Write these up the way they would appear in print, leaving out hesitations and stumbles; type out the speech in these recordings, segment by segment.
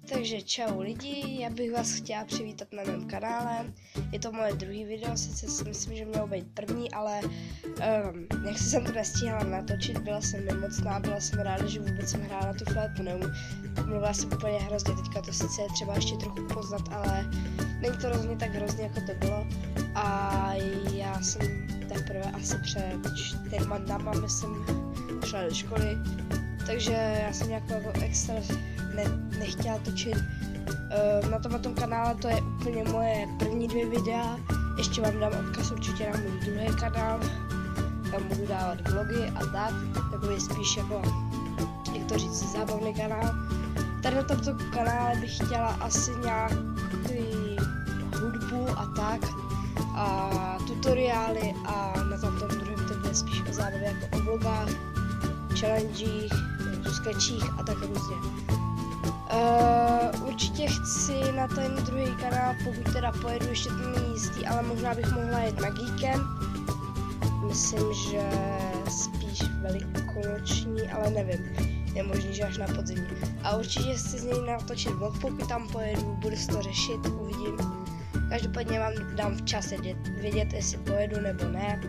Takže čau lidi, já bych vás chtěla přivítat na mém kanále. Je to moje druhý video, sice si myslím, že mělo být první, ale jak jsem to nestíhala natočit, byla jsem nemocná, byla jsem ráda, že vůbec jsem hrála na tu flétnu, mluvila jsem úplně hrozně, teďka to sice je třeba ještě trochu poznat, ale není to rozhodně tak hrozně, jako to bylo. A já jsem teprve asi před 4 dnama, myslím, šla do školy, takže já jsem nějak jako extra nechtěla točit. Na tomto kanále to je úplně moje první 2 videa. Ještě vám dám odkaz určitě na můj druhý kanál. Tam budu dávat vlogy a tak. Takový spíš jako, jak to říct, zábavný kanál. Tady na tomto kanále bych chtěla asi nějaký hudbu a tak. A tutoriály a na tomto druhém to bude spíš o zábavě jako o vlogách, challengech, sketchích a tak různě. Určitě chci na ten druhý kanál, pokud teda pojedu, ještě to není jistý, ale možná bych mohla jet na Geekem. Myslím, že spíš velikonoční, ale nevím. Je možný, že až na podzimní. A určitě chci z něj natočit vlog, pokud tam pojedu, budu si to řešit, uvidím. Každopádně vám dám včas vědět, jestli pojedu nebo ne.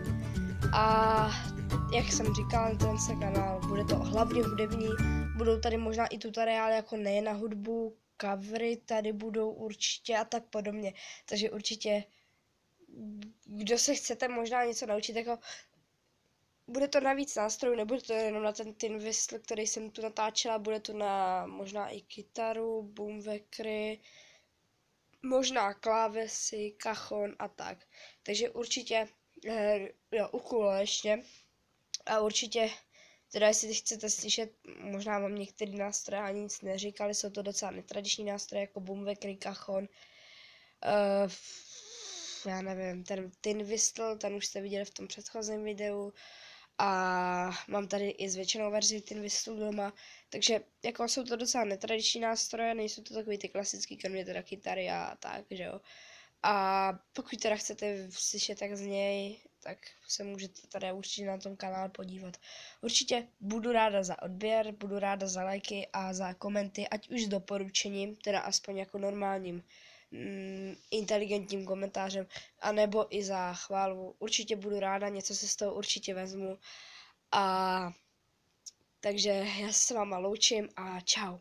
A jak jsem říkala, na ten kanál bude to hlavně hudební, budou tady možná i tutoriály jako nejen na hudbu, covery tady budou určitě a tak podobně. Takže určitě, kdo se chcete možná něco naučit, jako bude to na víc nástrojů, nebude to jenom na ten tin whistle, který jsem tu natáčela, bude to na možná i kytaru, boomwackery, možná klávesy, cajon a tak. Takže určitě, ukulele ještě. A určitě, teda jestli chcete slyšet, možná vám některý nástroje ani nic neříkali, jsou to docela netradiční nástroje, jako boomwackery, cajon. Já nevím, ten tin whistle, ten už jste viděli v tom předchozím videu. A mám tady i zvětšenou verzi tin whistle doma, takže jako jsou to docela netradiční nástroje, nejsou to takový ty klasický, kromě teda kytary a tak, že jo. A pokud teda chcete slyšet tak z něj, tak se můžete tady určitě na tom kanále podívat. Určitě budu ráda za odběr, budu ráda za lajky a za komenty, ať už s doporučením, teda aspoň jako normálním inteligentním komentářem, anebo i za chválu. Určitě budu ráda, něco se z toho určitě vezmu. A takže já se s váma loučím a čau.